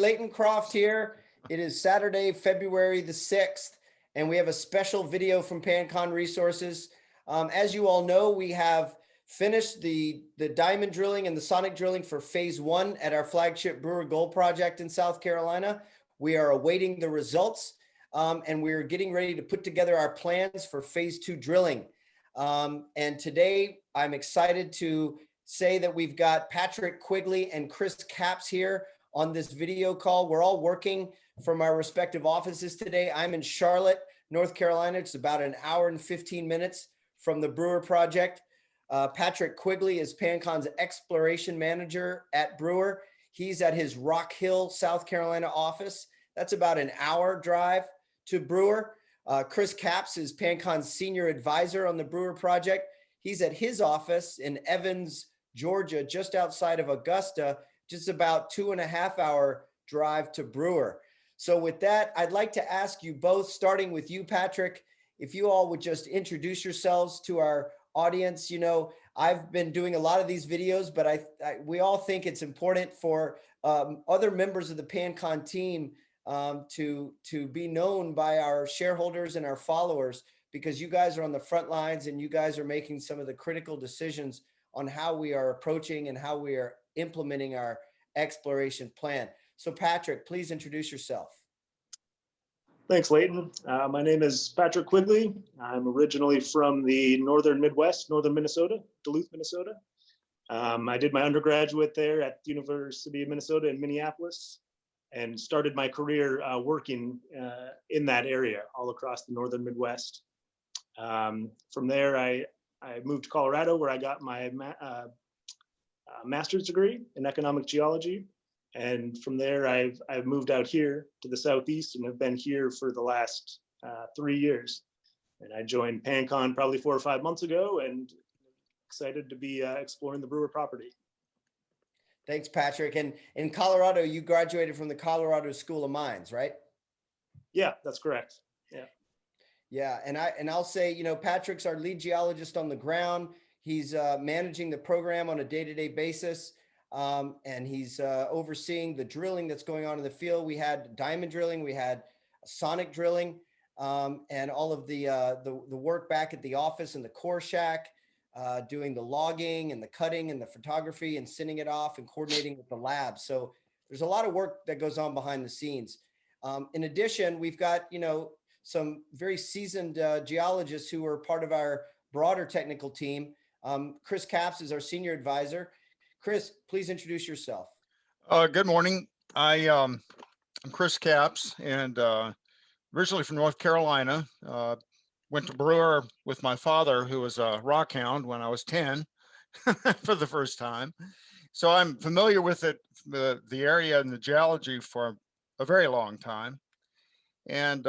Layton Croft here. It is Saturday, February the 6th, and we have a special video from Pancon Resources. As you all know, we have finished the diamond drilling and the sonic drilling for phase 1 at our flagship Brewer Gold Project in South Carolina. We are awaiting the results, and we're getting ready to put together our plans for phase 2 drilling. And today I'm excited to say that we've got Patrick Quigley and Criss Capps here on this video call. We're all working from our respective offices today. I'm in Charlotte, North Carolina. It's about an hour and 15 minutes from the Brewer Project. Patrick Quigley is Pancon's exploration manager at Brewer. He's at his Rock Hill, South Carolina office. That's about an hour drive to Brewer. Criss Capps is Pancon's senior advisor on the Brewer Project. He's at his office in Evans, Georgia, just outside of Augusta, just about 2.5 hour drive to Brewer. So with that, I'd like to ask you both, starting with you, Patrick, if you all would just introduce yourselves to our audience. You know, I've been doing a lot of these videos, but we all think it's important for other members of the Pancon team to be known by our shareholders and our followers, because you guys are on the front lines and you guys are making some of the critical decisions on how we are approaching and how we are implementing our exploration plan. So Patrick, please introduce yourself. Thanks, Layton. My name is Patrick Quigley. I'm originally from the northern Midwest, northern Minnesota, Duluth, Minnesota. I did my undergraduate there at the University of Minnesota in Minneapolis and started my career working in that area all across the northern Midwest. From there, I moved to Colorado, where I got my master's degree in economic geology. And from there, I've moved out here to the Southeast and have been here for the last 3 years. And I joined Pancon probably 4 or 5 months ago, and excited to be exploring the Brewer property. Thanks, Patrick. And in Colorado, you graduated from the Colorado School of Mines, right? Yeah, that's correct. Yeah. Yeah, and I'll say, you know, Patrick's our lead geologist on the ground. He's managing the program on a day-to-day basis, and he's overseeing the drilling that's going on in the field. We had diamond drilling, we had sonic drilling, and all of the work back at the office and the core shack, doing the logging and the cutting and the photography and sending it off and coordinating with the lab. So there's a lot of work that goes on behind the scenes. In addition, we've got, you know, some very seasoned geologists who are part of our broader technical team. Criss Capps is our senior advisor. Criss, please introduce yourself. Good morning. I'm Criss Capps, and originally from North Carolina. Went to Brewer with my father, who was a rock hound when I was 10 for the first time. So I'm familiar with it, the area and the geology for a very long time. And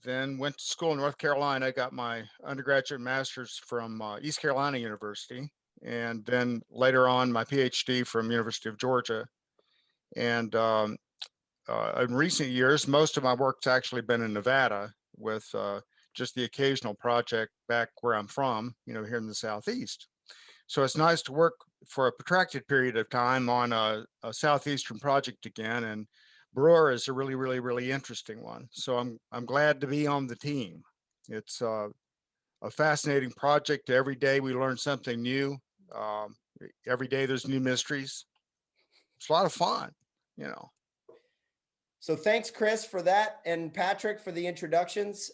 then went to school in North Carolina, got my undergraduate master's from East Carolina University, and then later on my PhD from University of Georgia. And in recent years, most of my work's actually been in Nevada, with just the occasional project back where I'm from, you know, here in the Southeast. So it's nice to work for a protracted period of time on a Southeastern project again, and Brewer is a really interesting one. So I'm glad to be on the team. It's a fascinating project. Every day we learn something new. Every day there's new mysteries. It's a lot of fun, you know. So thanks, Criss, for that, and Patrick for the introductions.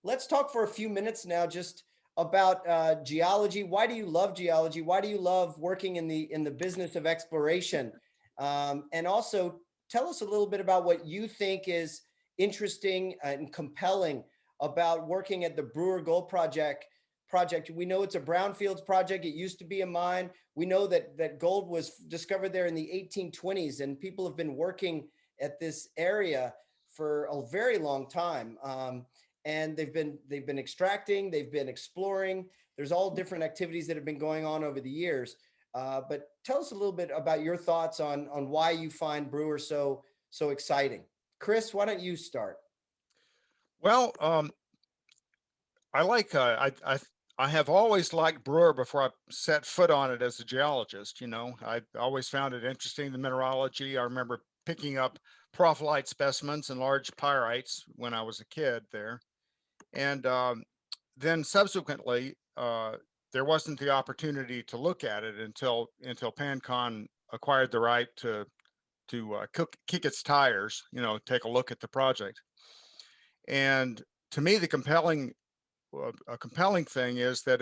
Let's talk for a few minutes now just about geology. Why do you love geology? Why do you love working in the business of exploration? And also tell us a little bit about what you think is interesting and compelling about working at the Brewer Gold Project. We know it's a brownfields project. It used to be a mine. We know that gold was discovered there in the 1820s, and people have been working at this area for a very long time. And they've been extracting, they've been exploring. There's all different activities that have been going on over the years. But tell us a little bit about your thoughts on why you find Brewer so exciting. Criss, why don't you start? Well, I have always liked Brewer before I set foot on it as a geologist. You know, I always found it interesting, the mineralogy. I remember picking up prophyllite specimens and large pyrites when I was a kid there. And then subsequently, there wasn't the opportunity to look at it until Pancon acquired the right to kick its tires, take a look at the project. And to me, a compelling thing is that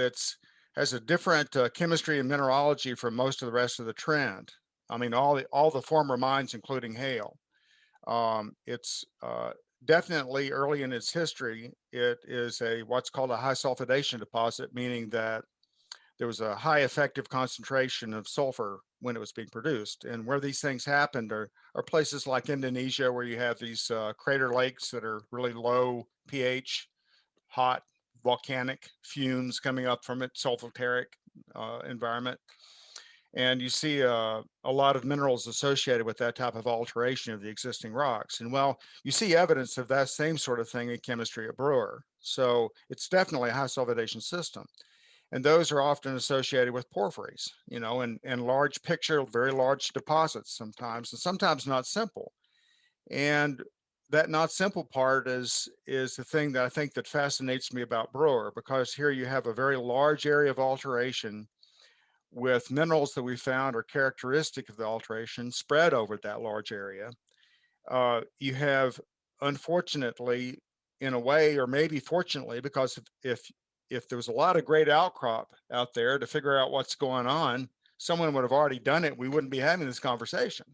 has a different chemistry and mineralogy from most of the rest of the trend. I mean, all the former mines, including Haile. It's definitely early in its history. It is what's called a high sulfidation deposit, meaning that there was a high effective concentration of sulfur when it was being produced. And where these things happened are places like Indonesia, where you have these crater lakes that are really low pH, hot volcanic fumes coming up from it, sulfuric environment. And you see a lot of minerals associated with that type of alteration of the existing rocks. And well, you see evidence of that same sort of thing in chemistry at Brewer. So it's definitely a high sulfidation system. And those are often associated with porphyries, and large picture, very large deposits sometimes, and sometimes not simple. And that not simple part is the thing that I think that fascinates me about Brewer, because here you have a very large area of alteration with minerals that we found are characteristic of the alteration spread over that large area. You have, unfortunately, in a way, or maybe fortunately, because if there was a lot of great outcrop out there to figure out what's going on, someone would have already done it. We wouldn't be having this conversation.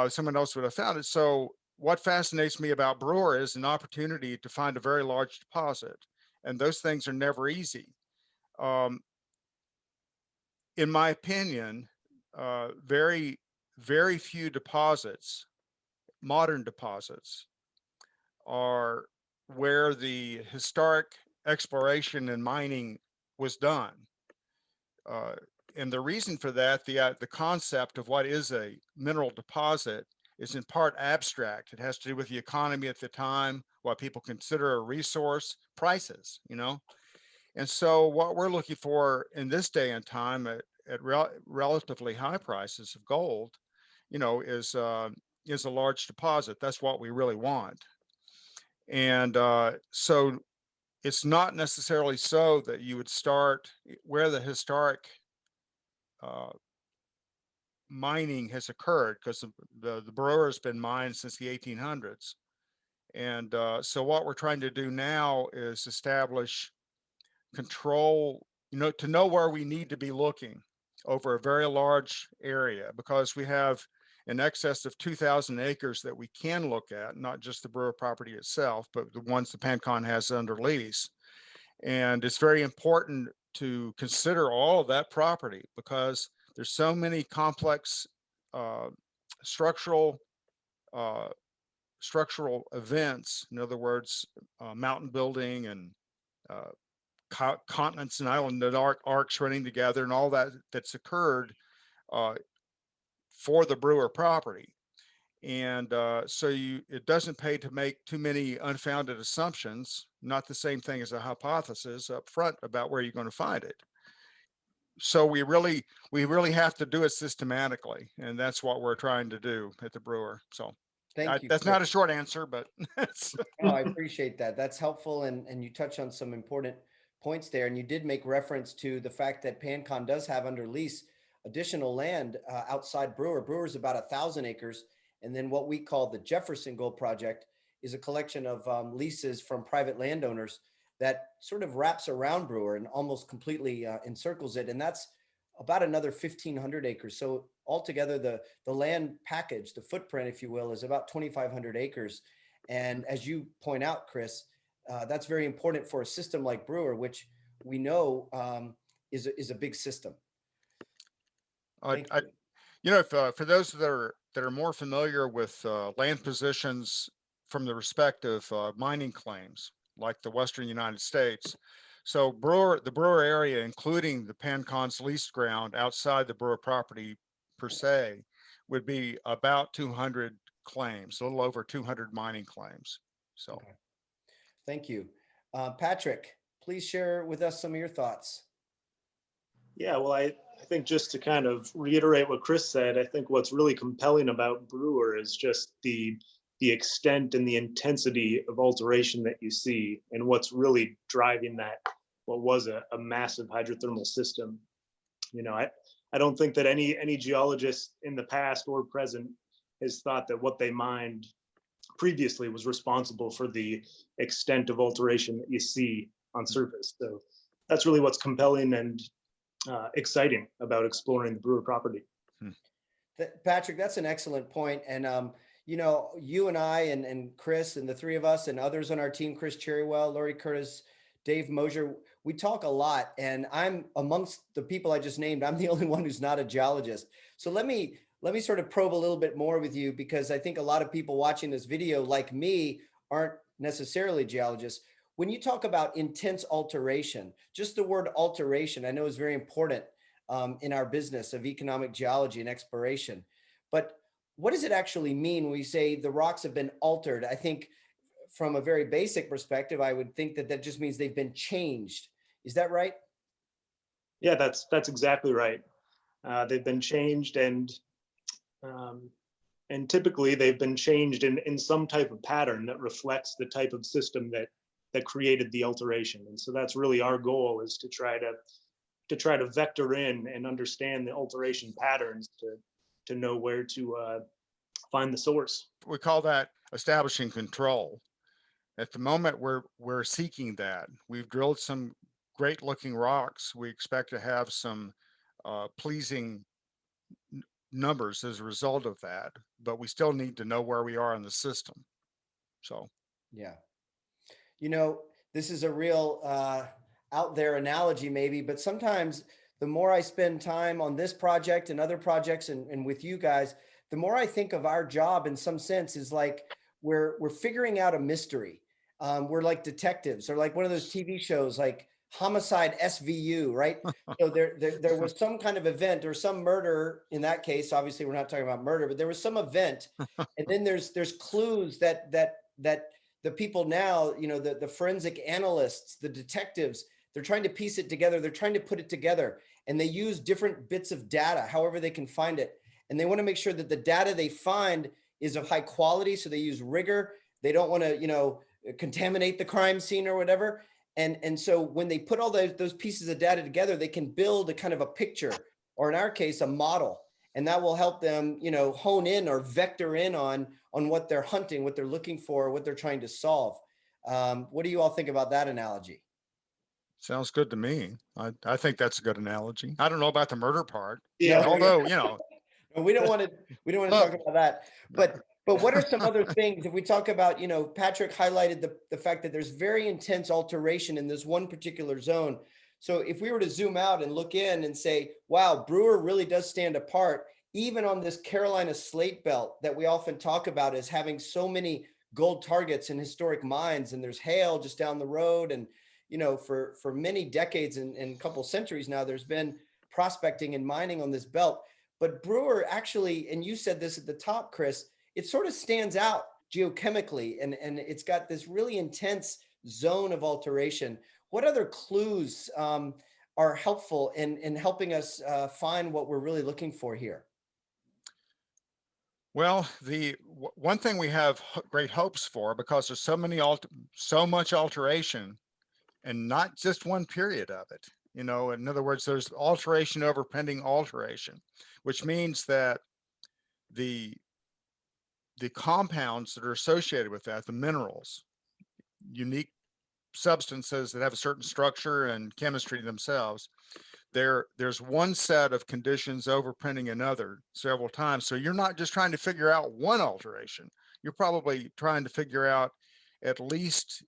Someone else would have found it. So what fascinates me about Brewer is an opportunity to find a very large deposit. And those things are never easy. In my opinion, very, very few deposits, modern deposits, are where the historic exploration and mining was done. And the reason for that, the concept of what is a mineral deposit is in part abstract. It has to do with the economy at the time, what people consider a resource, prices, And so what we're looking for in this day and time at relatively high prices of gold, is a large deposit. That's what we really want. And so it's not necessarily so that you would start where the historic mining has occurred, because the Brewer has been mined since the 1800s. And so what we're trying to do now is establish control, to know where we need to be looking over a very large area, because we have in excess of 2,000 acres that we can look at, not just the Brewer property itself, but the ones the Pancon has under lease. And it's very important to consider all of that property, because there's so many complex structural events. In other words, mountain building and continents and island arcs running together, and all that's occurred for the Brewer property. And so it doesn't pay to make too many unfounded assumptions, not the same thing as a hypothesis up front about where you're going to find it. So we really have to do it systematically, and that's what we're trying to do at the Brewer. So Thank you. That's not a short answer, but no, I appreciate that. That's helpful. And you touched on some important points there. And you did make reference to the fact that Pancon does have under lease additional land outside Brewer. Brewer's about 1,000 acres. And then what we call the Jefferson Gold Project is a collection of leases from private landowners that sort of wraps around Brewer and almost completely encircles it. And that's about another 1,500 acres. So altogether, the land package, the footprint, if you will, is about 2,500 acres. And as you point out, Criss, that's very important for a system like Brewer, which we know is a big system. For those that are more familiar with land positions from the respective mining claims, like the Western United States. So the Brewer area, including the Pancon's leased ground outside the Brewer property per se, would be about 200 claims, a little over 200 mining claims. So, okay. Thank you. Patrick, please share with us some of your thoughts. Yeah, well, I think just to kind of reiterate what Chris said, I think what's really compelling about Brewer is just the extent and the intensity of alteration that you see, and what's really driving that what was a massive hydrothermal system. You know, I don't think that any geologist in the past or present has thought that what they mined previously was responsible for the extent of alteration that you see on surface. So that's really what's compelling and exciting about exploring the Brewer property. Patrick, that's an excellent point. And, you know, you and I and Chris and the three of us and others on our team, Chris Cherrywell, Laurie Curtis, Dave Mosier, we talk a lot. And I'm amongst the people I just named, I'm the only one who's not a geologist. So let me sort of probe a little bit more with you, because I think a lot of people watching this video, like me, aren't necessarily geologists. When you talk about intense alteration, just the word alteration, I know is very important in our business of economic geology and exploration. But what does it actually mean when we say the rocks have been altered? I think from a very basic perspective, I would think that that just means they've been changed. Is that right? Yeah, that's exactly right. They've been changed, and typically they've been changed in some type of pattern that reflects the type of system that created the alteration. And so that's really our goal, is to try to vector in and understand the alteration patterns to know where to find the source. We call that establishing control. At the moment, we're seeking that. We've drilled some great looking rocks. We expect to have some pleasing numbers as a result of that, but we still need to know where we are in the system. So, Yeah. You know, this is a real out there analogy maybe, but sometimes the more I spend time on this project and other projects and with you guys, the more I think of our job in some sense is like we're figuring out a mystery. We're like detectives, or like one of those TV shows like Homicide SVU, right? So there was some kind of event or some murder in that case. Obviously, we're not talking about murder, but there was some event, and then there's clues that the people now, you know, the forensic analysts, the detectives, they're trying to piece it together. They're trying to put it together, and they use different bits of data, however they can find it. And they want to make sure that the data they find is of high quality. So they use rigor. They don't want to, you know, contaminate the crime scene or whatever. And so when they put all those pieces of data together, they can build a kind of a picture, or in our case, a model. And that will help them, you know, hone in or vector in on what they're hunting, what they're looking for, what they're trying to solve. What do you all think about that analogy? sounds good to me. I think that's a good analogy. I don't know about the murder part, Yeah, although, you know, We don't want to talk about that. But what are some other things if we talk about, you know, Patrick highlighted the fact that there's very intense alteration in this one particular zone. So if we were to zoom out and look in and say, wow, Brewer really does stand apart, even on this Carolina Slate Belt that we often talk about as having so many gold targets and historic mines, and there's Haile just down the road. And, you know, for many decades and a couple centuries now, there's been prospecting and mining on this belt. But Brewer actually, and you said this at the top, Chris, it sort of stands out geochemically, and it's got this really intense zone of alteration. What other clues are helpful in helping us find what we're really looking for here? well, the one thing we have great hopes for, because there's so much alteration, and not just one period of it. You know, in other words, there's alteration over pending alteration, which means that the compounds that are associated with that, the minerals, unique substances that have a certain structure and chemistry themselves, there's one set of conditions overprinting another several times. So you're not just trying to figure out one alteration. You're probably trying to figure out at least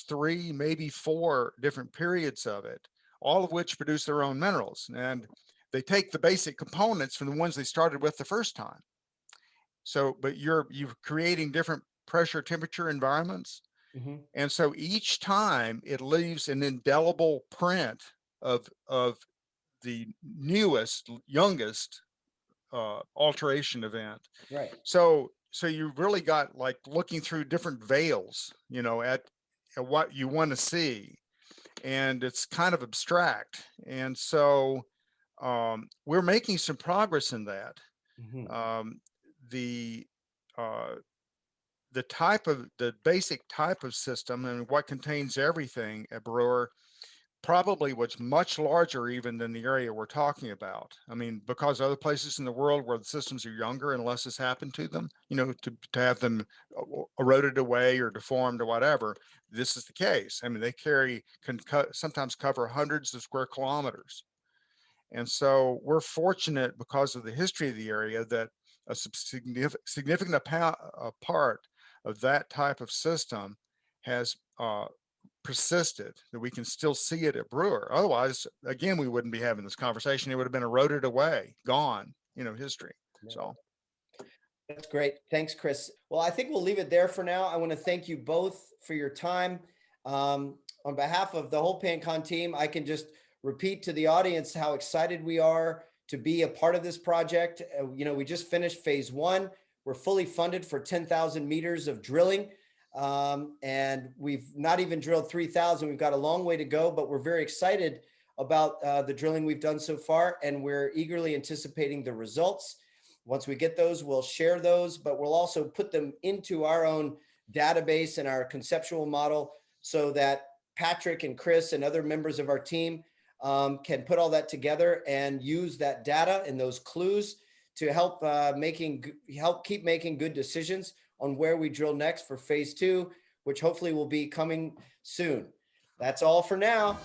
three, maybe four different periods of it, all of which produce their own minerals. And they take the basic components from the ones they started with the first time. So, but you're creating different pressure, temperature environments. Mm-hmm. And so each time it leaves an indelible print of the newest, youngest alteration event. Right. So you've really got like looking through different veils, you know, at what you want to see. and it's kind of abstract. And so we're making some progress in that. Mhm. The the basic type of system and what contains everything at Brewer probably was much larger even than the area we're talking about. I mean, because other places in the world where the systems are younger and less has happened to them, to have them eroded away or deformed or whatever, this is the case. I mean, they can sometimes cover hundreds of square kilometers. And so we're fortunate because of the history of the area that a significant part of that type of system has persisted, that we can still see it at Brewer. Otherwise, again, we wouldn't be having this conversation. It would have been eroded away, gone, history. So That's great. Thanks, Chris. Well, I think we'll leave it there for now. I want to thank you both for your time. On behalf of the whole Pancon team, I can just repeat to the audience how excited we are to be a part of this project. We just finished phase 1. We're fully funded for 10,000 meters of drilling. And we've not even drilled 3,000. We've got a long way to go, but we're very excited about the drilling we've done so far, and we're eagerly anticipating the results. Once we get those, we'll share those, but we'll also put them into our own database and our conceptual model so that Patrick and Chris and other members of our team can put all that together and use that data and those clues to help keep making good decisions on where we drill next for phase 2, which hopefully will be coming soon. That's all for now.